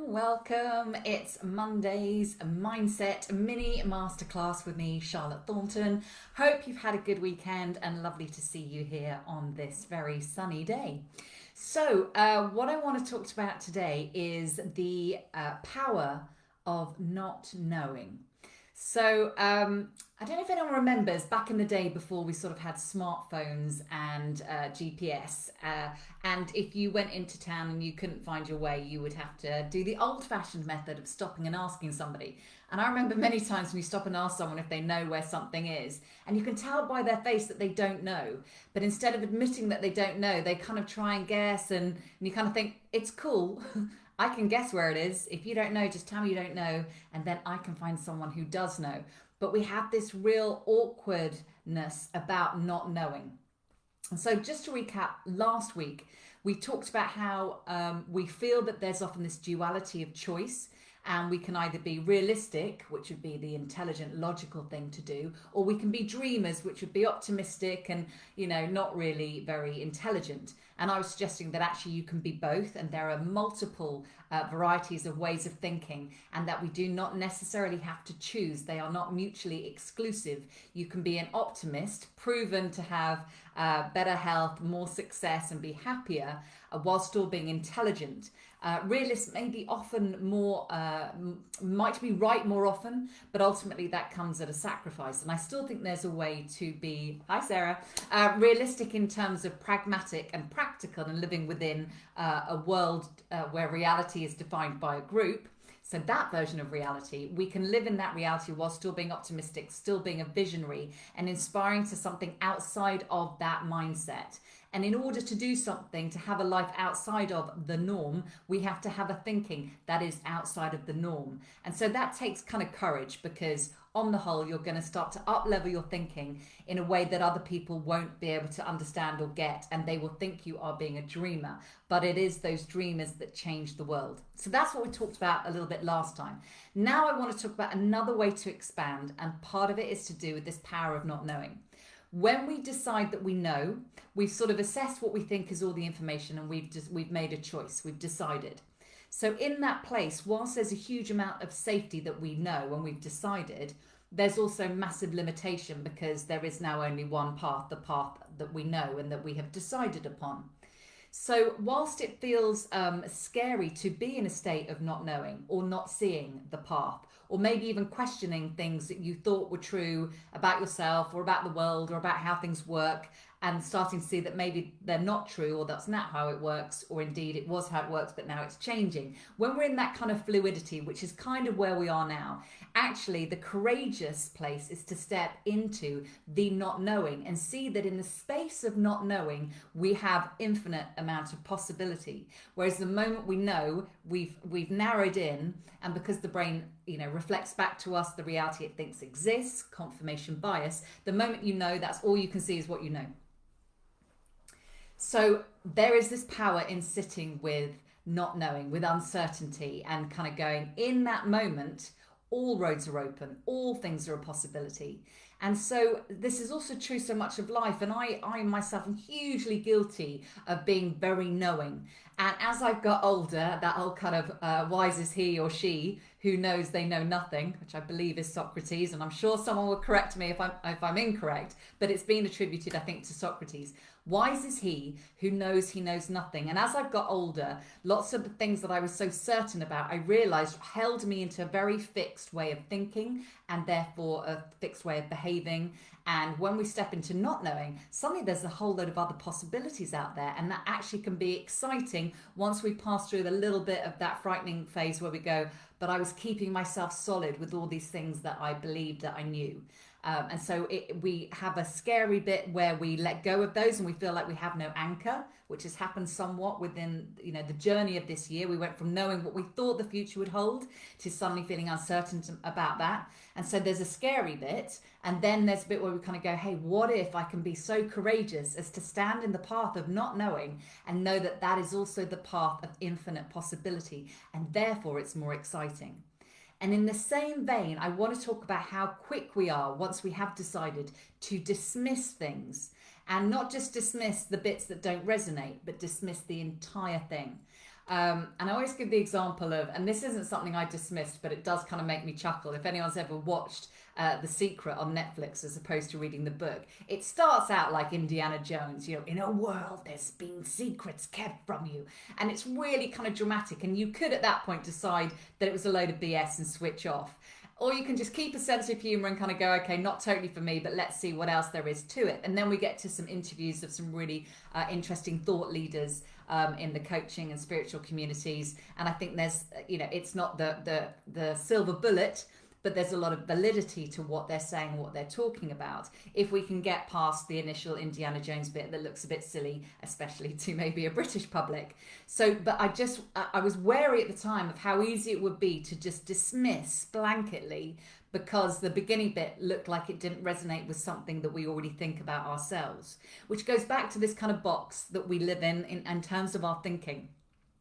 welcome. It's Monday's Mindset Mini Masterclass with me, Charlotte Thornton. Hope you've had a good weekend and lovely to see you here on this very sunny day. So, what I want to talk about today is the power of not knowing. So, I don't know if anyone remembers back in the day before we sort of had smartphones and GPS. And if you went into town and you couldn't find your way, you would have to do the old fashioned method of stopping and asking somebody. And I remember many times when you stop and ask someone if they know where something is, and you can tell by their face that they don't know. But instead of admitting that they don't know, they kind of try and guess, and you kind of think, it's cool. I can guess where it is. If you don't know, just tell me you don't know, and then I can find someone who does know. But we have this real awkwardness about not knowing. And so, just to recap, last week we talked about how we feel that there's often this duality of choice, and we can either be realistic, which would be the intelligent, logical thing to do, or we can be dreamers, which would be optimistic and, not really very intelligent. And I was suggesting that actually you can be both, and there are multiple varieties of ways of thinking, and that we do not necessarily have to choose. They are not mutually exclusive. You can be an optimist, proven to have better health, more success, and be happier, while still being intelligent. Realists may be often more, might be right more often, but ultimately that comes at a sacrifice. And I still think there's a way to be, hi Sarah, realistic in terms of pragmatic and practical and living within a world where reality is defined by a group. So that version of reality, we can live in that reality while still being optimistic, still being a visionary and inspiring to something outside of that mindset. And in order to do something, to have a life outside of the norm, we have to have a thinking that is outside of the norm. And so that takes kind of courage, because on the whole, you're going to start to up-level your thinking in a way that other people won't be able to understand or get, and they will think you are being a dreamer. But it is those dreamers that change the world. So that's what we talked about a little bit last time. Now I want to talk about another way to expand, and part of it is to do with this power of not knowing. When we decide that we know, we've sort of assessed what we think is all the information, and we've made a choice, we've decided. So in that place, whilst there's a huge amount of safety that we know and we've decided, there's also massive limitation, because there is now only one path, the path that we know and that we have decided upon. So whilst it feels scary to be in a state of not knowing or not seeing the path, or maybe even questioning things that you thought were true about yourself or about the world or about how things work, and starting to see that maybe they're not true, or that's not how it works, or indeed it was how it works but now it's changing. When we're in that kind of fluidity, which is kind of where we are now, actually the courageous place is to step into the not knowing and see that in the space of not knowing we have infinite amount of possibility. Whereas the moment we know, we've narrowed in, and because the brain reflects back to us the reality it thinks exists, confirmation bias, the moment you know, that's all you can see is what you know. So there is this power in sitting with not knowing, with uncertainty, and kind of going, in that moment, all roads are open, all things are a possibility. And so this is also true so much of life. And I myself am hugely guilty of being very knowing. And as I've got older, that whole kind of wise is he or she who knows they know nothing, which I believe is Socrates. And I'm sure someone will correct me if I'm incorrect, but it's been attributed, I think, to Socrates. Wise is he who knows nothing. And as I've got older, lots of the things that I was so certain about, I realized held me into a very fixed way of thinking, and therefore a fixed way of behaving. And when we step into not knowing, suddenly there's a whole load of other possibilities out there. And that actually can be exciting once we pass through a little bit of that frightening phase where we go, but I was keeping myself solid with all these things that I believed that I knew. And so we have a scary bit where we let go of those and we feel like we have no anchor, which has happened somewhat within the journey of this year. We went from knowing what we thought the future would hold to suddenly feeling uncertain about that. And so there's a scary bit, and then there's a bit where we kind of go, hey, what if I can be so courageous as to stand in the path of not knowing and know that that is also the path of infinite possibility, and therefore it's more exciting. And in the same vein, I want to talk about how quick we are once we have decided to dismiss things, and not just dismiss the bits that don't resonate, but dismiss the entire thing. And I always give the example of, and this isn't something I dismissed, but it does kind of make me chuckle. If anyone's ever watched The Secret on Netflix as opposed to reading the book, it starts out like Indiana Jones, in a world there's been secrets kept from you. And it's really kind of dramatic. And you could at that point decide that it was a load of BS and switch off. Or you can just keep a sense of humour and kind of go, okay, not totally for me, but let's see what else there is to it. And then we get to some interviews of some really interesting thought leaders in the coaching and spiritual communities. And I think there's, it's not the silver bullet, but there's a lot of validity to what they're saying and what they're talking about. If we can get past the initial Indiana Jones bit that looks a bit silly, especially to maybe a British public. So, but I was wary at the time of how easy it would be to just dismiss blanketly because the beginning bit looked like it didn't resonate with something that we already think about ourselves, which goes back to this kind of box that we live in terms of our thinking.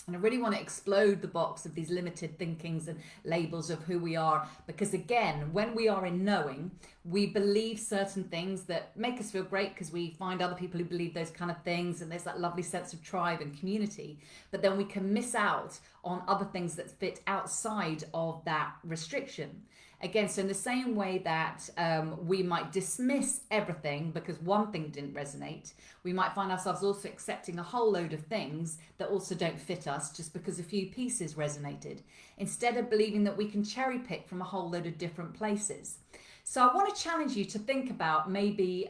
And I really want to explode the box of these limited thinkings and labels of who we are. Because again, when we are in knowing, we believe certain things that make us feel great because we find other people who believe those kind of things. And there's that lovely sense of tribe and community. But then we can miss out on other things that fit outside of that restriction. Again, so in the same way that we might dismiss everything because one thing didn't resonate, we might find ourselves also accepting a whole load of things that also don't fit us just because a few pieces resonated, instead of believing that we can cherry pick from a whole load of different places. So I want to challenge you to think about maybe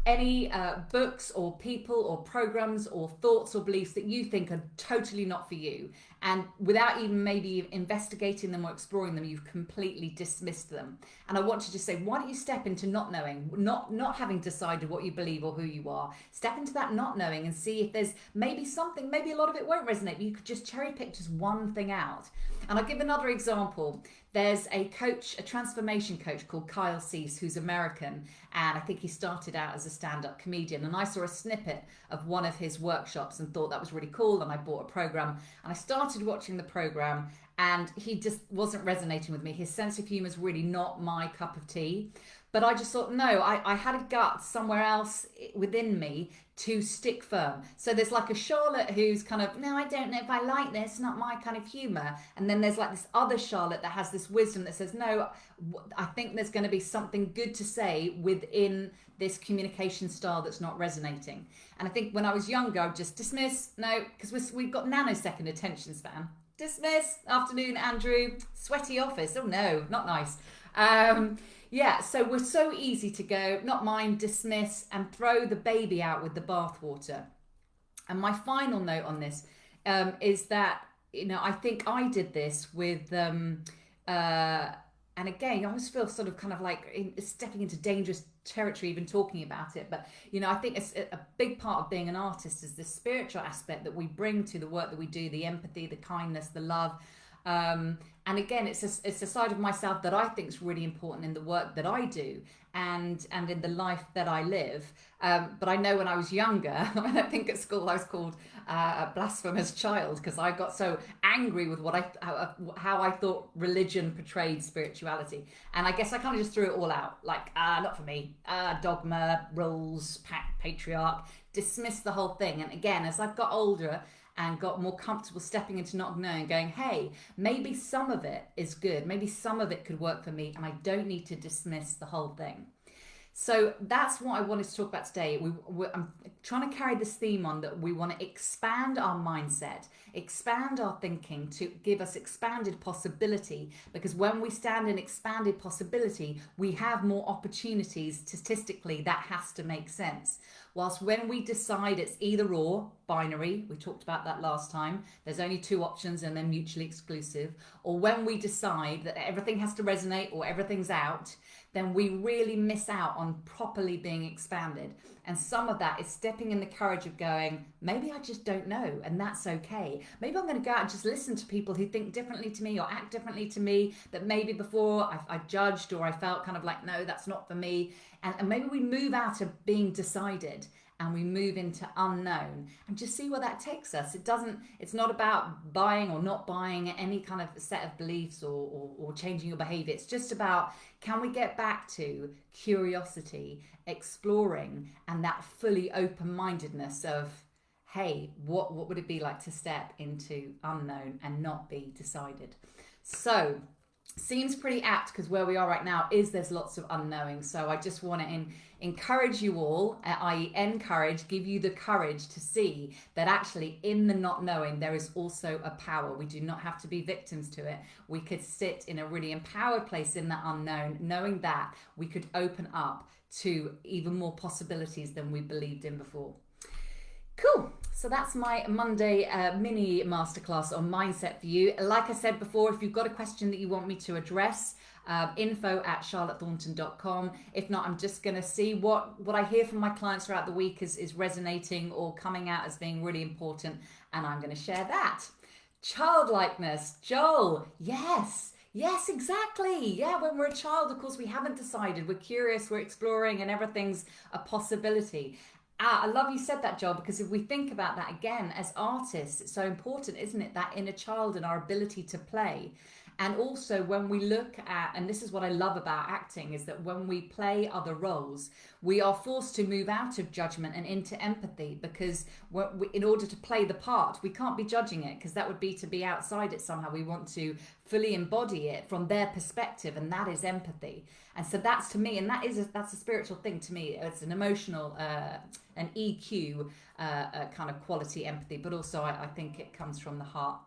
any books or people or programs or thoughts or beliefs that you think are totally not for you, and without even maybe investigating them or exploring them, you've completely dismissed them. And I want to just say, why don't you step into not knowing, not having decided what you believe or who you are. Step into that not knowing and see if there's maybe something, maybe a lot of it won't resonate, but you could just cherry pick just one thing out. And I'll give another example. There's a coach, a transformation coach called Kyle Cease, who's American, and I think he started out as a stand-up comedian. And I saw a snippet of one of his workshops and thought that was really cool, and I bought a program. And I started watching the program, and he just wasn't resonating with me. His sense of humour is really not my cup of tea. But I just thought, no, I had a gut somewhere else within me to stick firm. So there's like a Charlotte who's kind of, no, I don't know if I like this, not my kind of humour. And then there's like this other Charlotte that has this wisdom that says, no, I think there's going to be something good to say within this communication style that's not resonating. And I think when I was younger, I would just dismiss, no, because we've got nanosecond attention span. Dismiss, afternoon, Andrew, sweaty office. Oh no, not nice. Yeah, so we're so easy to go, not mine, dismiss, and throw the baby out with the bathwater. And my final note on this is that, I think I did this with, and again, I always feel sort of kind of like stepping into dangerous territory even talking about it. But, I think it's a big part of being an artist is the spiritual aspect that we bring to the work that we do, the empathy, the kindness, the love. And again, it's a side of myself that I think is really important in the work that I do and in the life that I live. But I know when I was younger, I think at school I was called a blasphemous child because I got so angry with how I thought religion portrayed spirituality. And I guess I kind of just threw it all out, like, not for me, dogma, rules, patriarch, dismiss the whole thing. And again, as I've got older and got more comfortable stepping into not knowing, going, hey, maybe some of it is good. Maybe some of it could work for me and I don't need to dismiss the whole thing. So that's what I wanted to talk about today. I'm trying to carry this theme on that we want to expand our mindset, expand our thinking to give us expanded possibility, because when we stand in expanded possibility, we have more opportunities. Statistically, that has to make sense. Whilst when we decide it's either or, binary, we talked about that last time, there's only two options and they're mutually exclusive, or when we decide that everything has to resonate or everything's out, then we really miss out on properly being expanded. And some of that is stepping in the courage of going, maybe I just don't know, and that's okay. Maybe I'm going to go out and just listen to people who think differently to me or act differently to me, that maybe before I judged or I felt kind of like, no, that's not for me. And maybe we move out of being decided and we move into unknown and just see where that takes us. It's not about buying or not buying any kind of set of beliefs or changing your behavior. It's just about, can we get back to curiosity, exploring, and that fully open-mindedness of, hey, what would it be like to step into unknown and not be decided? So seems pretty apt because where we are right now is there's lots of unknowing. So I just want to encourage you all, i.e. encourage, give you the courage to see that actually in the not knowing there is also a power. We do not have to be victims to it. We could sit in a really empowered place in that unknown, knowing that we could open up to even more possibilities than we believed in before. Cool. So that's my Monday mini masterclass on mindset for you. Like I said before, if you've got a question that you want me to address, info@charlottethornton.com. If not, I'm just going to see what I hear from my clients throughout the week is resonating or coming out as being really important, and I'm going to share that. Childlikeness. Joel, yes. Yes, exactly. Yeah, when we're a child, of course, we haven't decided. We're curious, we're exploring, and everything's a possibility. I love you said that, Joel, because if we think about that again, as artists, it's so important, isn't it? That inner child and our ability to play. And also when we look at, and this is what I love about acting, is that when we play other roles, we are forced to move out of judgment and into empathy, because in order to play the part, we can't be judging it, because that would be to be outside it somehow. We want to fully embody it from their perspective, and that is empathy. And so that's, to me, and that's a spiritual thing to me. It's an emotional, an EQ kind of quality, empathy, but also I think it comes from the heart.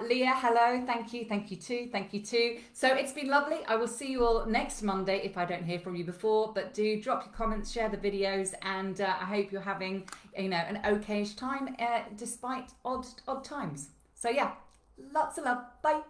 Leah, hello, thank you too. So it's been lovely. I will see you all next Monday if I don't hear from you before, but do drop your comments, share the videos, and I hope you're having, an okayish time despite odd times. So yeah, lots of love. Bye.